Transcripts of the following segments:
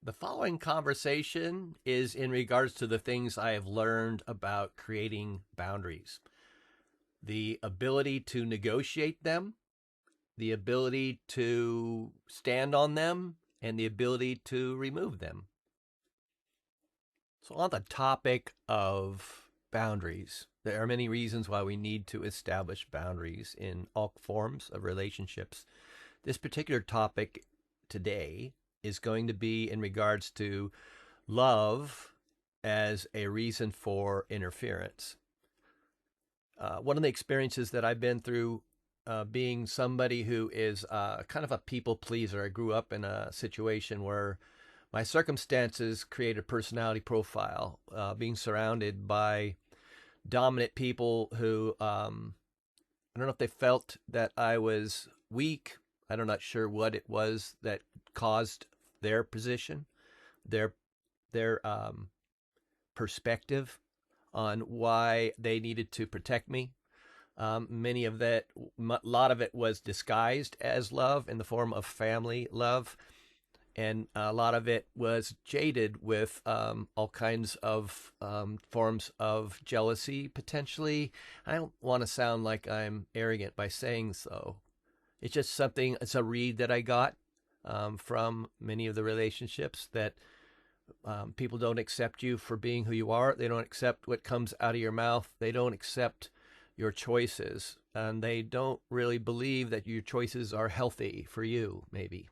The following conversation is in regards to the things I have learned about creating boundaries, the ability to negotiate them, the ability to stand on them, and the ability to remove them. So, on the topic of boundaries, there are many reasons why we need to establish boundaries in all forms of relationships. This particular topic today is going to be in regards to love as a reason for interference. One of the experiences that I've been through being somebody who is kind of a people pleaser, I grew up in a situation where my circumstances created a personality profile, being surrounded by dominant people who I don't know if they felt that I was weak. I'm not sure what it was that caused their position, their their perspective on why they needed to protect me. Many of that, a lot of it was disguised as love in the form of family love, and a lot of it was jaded with all kinds of forms of jealousy, potentially. I don't want to sound like I'm arrogant by saying so. It's just something, it's a read that I got from many of the relationships that people don't accept you for being who you are. They don't accept what comes out of your mouth. They don't accept your choices. And they don't really believe that your choices are healthy for you, maybe.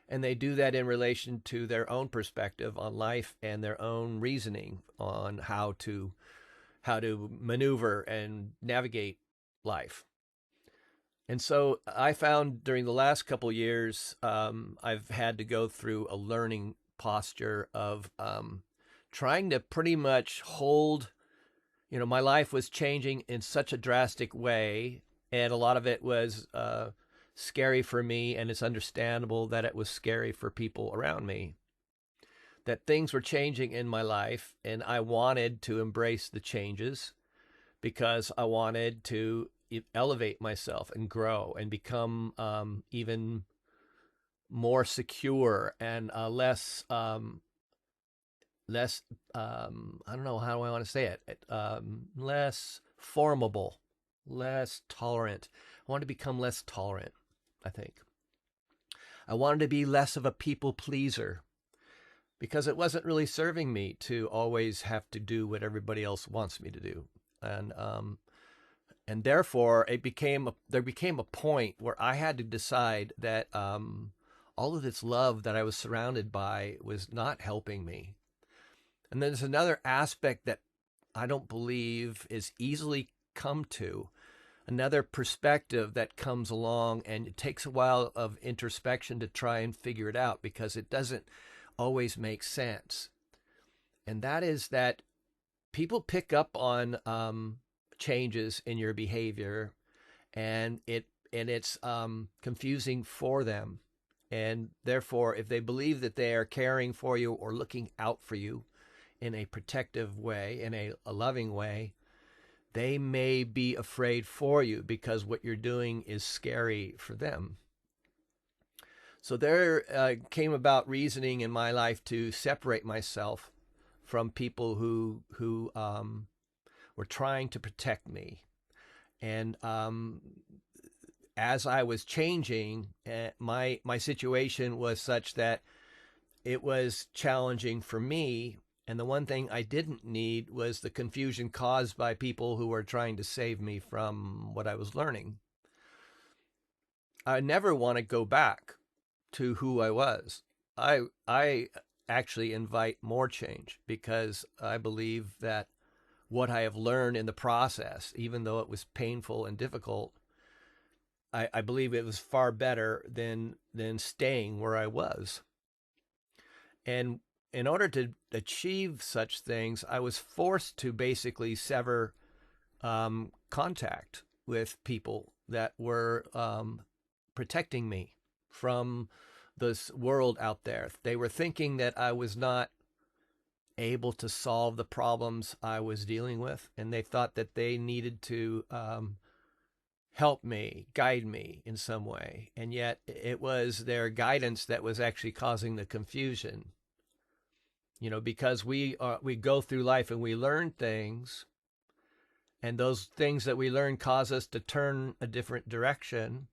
And they do that in relation to their own perspective on life and their own reasoning on how to maneuver and navigate life. And so I found during the last couple of years, I've had to go through a learning posture of trying to pretty much hold, my life was changing in such a drastic way. And a lot of it was scary for me. And it's understandable that it was scary for people around me. That things were changing in my life. And I wanted to embrace the changes because I wanted to elevate myself and grow and become even more secure and less I don't know how do I want to say it, less formable, less tolerant. I wanted to become less tolerant. I think I wanted to be less of a people pleaser because it wasn't really serving me to always have to do what everybody else wants me to do. And therefore there became a point where I had to decide that all of this love that I was surrounded by was not helping me. And then there's another aspect that I don't believe is easily come to, another perspective that comes along, and it takes a while of introspection to try and figure it out because it doesn't always make sense. And that is that people pick up on changes in your behavior, and it's confusing for them. And therefore, if they believe that they are caring for you or looking out for you in a protective way, in a loving way, they may be afraid for you because what you're doing is scary for them. So there came about reasoning in my life to separate myself from people who were trying to protect me. And as I was changing, my situation was such that it was challenging for me. And the one thing I didn't need was the confusion caused by people who were trying to save me from what I was learning. I never want to go back to who I was. I actually invite more change because I believe that what I have learned in the process, even though it was painful and difficult, I believe it was far better than staying where I was. And in order to achieve such things, I was forced to basically sever contact with people that were protecting me from this world out there. They were thinking that I was not able to solve the problems I was dealing with, and they thought that they needed to help me, guide me in some way. And yet it was their guidance that was actually causing the confusion. because we go through life and we learn things, and those things that we learn cause us to turn a different direction.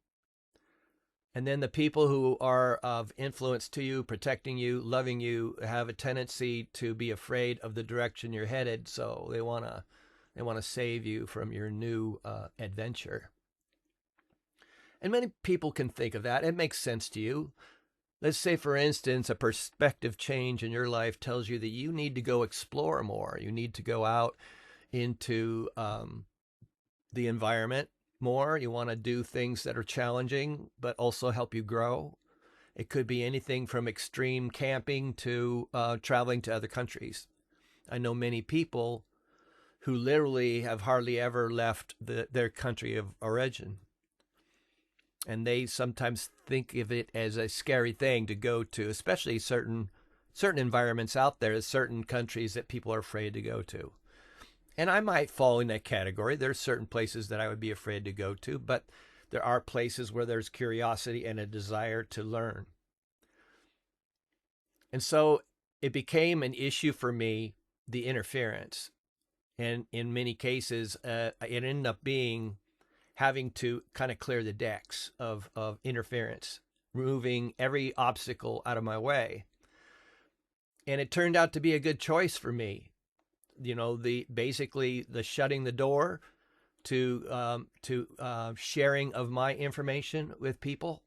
And then the people who are of influence to you, protecting you, loving you, have a tendency to be afraid of the direction you're headed. So they want to save you from your new adventure. And many people can think of that. It makes sense to you. Let's say, for instance, a perspective change in your life tells you that you need to go explore more. You need to go out into the environment more. You want to do things that are challenging, but also help you grow. It could be anything from extreme camping to traveling to other countries. I know many people who literally have hardly ever left their country of origin. And they sometimes think of it as a scary thing to go to, especially certain environments out there, certain countries that people are afraid to go to. And I might fall in that category. There's certain places that I would be afraid to go to, but there are places where there's curiosity and a desire to learn. And so it became an issue for me, the interference. And in many cases, it ended up being having to kind of clear the decks of interference, removing every obstacle out of my way. And it turned out to be a good choice for me. Basically the shutting the door to sharing of my information with people.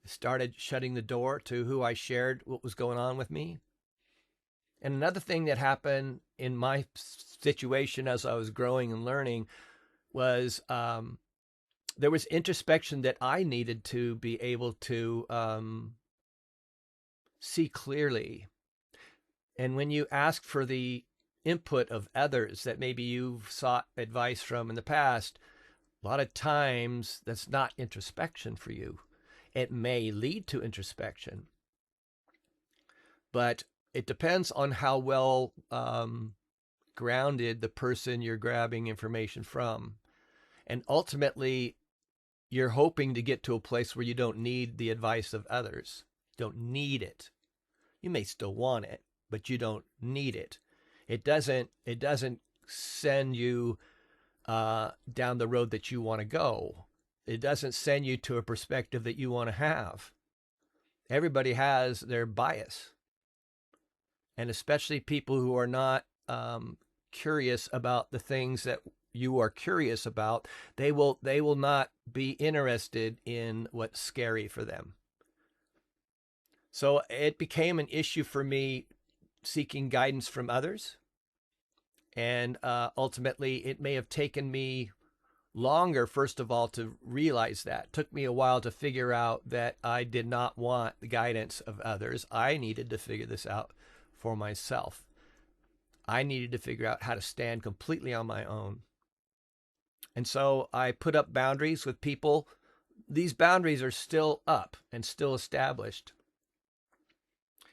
I started shutting the door to who I shared what was going on with me. And another thing that happened in my situation as I was growing and learning was there was introspection that I needed to be able to see clearly. And when you ask for the input of others that maybe you've sought advice from in the past, a lot of times that's not introspection for you. It may lead to introspection, but it depends on how well grounded the person you're grabbing information from. And ultimately, you're hoping to get to a place where you don't need the advice of others. You don't need it. You may still want it, but you don't need it. It doesn't send you down the road that you want to go. It doesn't send you to a perspective that you want to have. Everybody has their bias. And especially people who are not curious about the things that you are curious about, they will not be interested in what's scary for them. So it became an issue for me seeking guidance from others. And ultimately, it may have taken me longer, first of all, to realize that. It took me a while to figure out that I did not want the guidance of others. I needed to figure this out for myself. I needed to figure out how to stand completely on my own. And so I put up boundaries with people. These boundaries are still up and still established.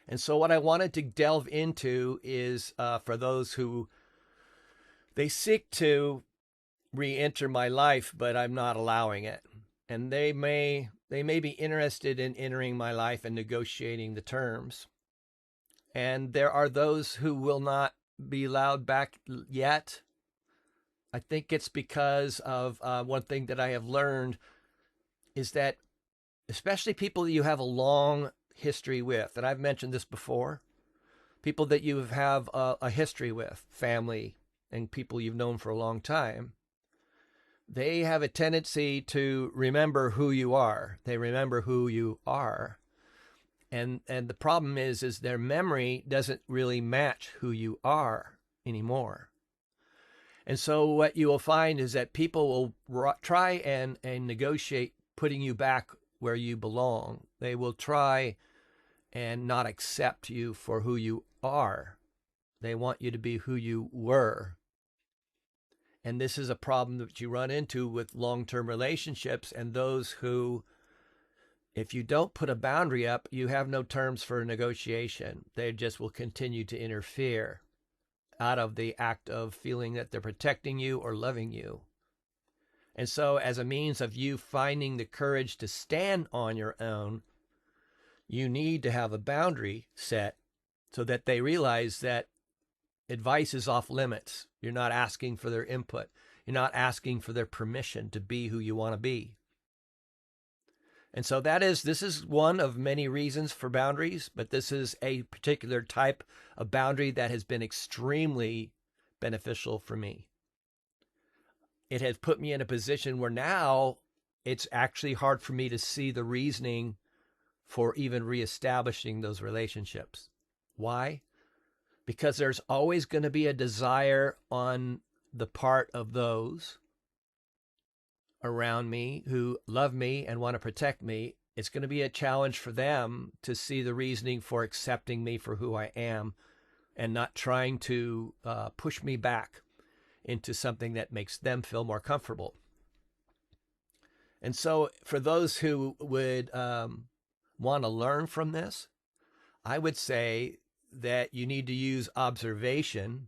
And so what I wanted to delve into is for those who they seek to re-enter my life, but I'm not allowing it. And they may be interested in entering my life and negotiating the terms. And there are those who will not be allowed back yet. I think it's because of one thing that I have learned is that especially people that you have a long history with, and I've mentioned this before, people that you have a history with, family, and people you've known for a long time, they have a tendency to remember who you are. They remember who you are. And the problem is their memory doesn't really match who you are anymore. And so what you will find is that people will try and negotiate putting you back where you belong. They will try and not accept you for who you are. They want you to be who you were. And this is a problem that you run into with long-term relationships and those who, if you don't put a boundary up, you have no terms for negotiation. They just will continue to interfere out of the act of feeling that they're protecting you or loving you. And so as a means of you finding the courage to stand on your own, you need to have a boundary set so that they realize that advice is off limits. You're not asking for their input. You're not asking for their permission to be who you want to be. And so this is one of many reasons for boundaries, but this is a particular type of boundary that has been extremely beneficial for me. It has put me in a position where now it's actually hard for me to see the reasoning for even reestablishing those relationships. Why? Because there's always going to be a desire on the part of those around me who love me and want to protect me. It's going to be a challenge for them to see the reasoning for accepting me for who I am and not trying to push me back into something that makes them feel more comfortable. And so for those who would want to learn from this, I would say that you need to use observation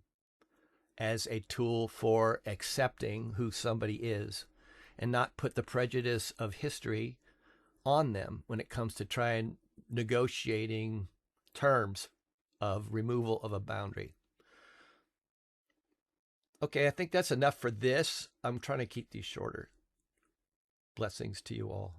as a tool for accepting who somebody is and not put the prejudice of history on them when it comes to trying negotiating terms of removal of a boundary. Okay, I think that's enough for this. I'm trying to keep these shorter. Blessings to you all.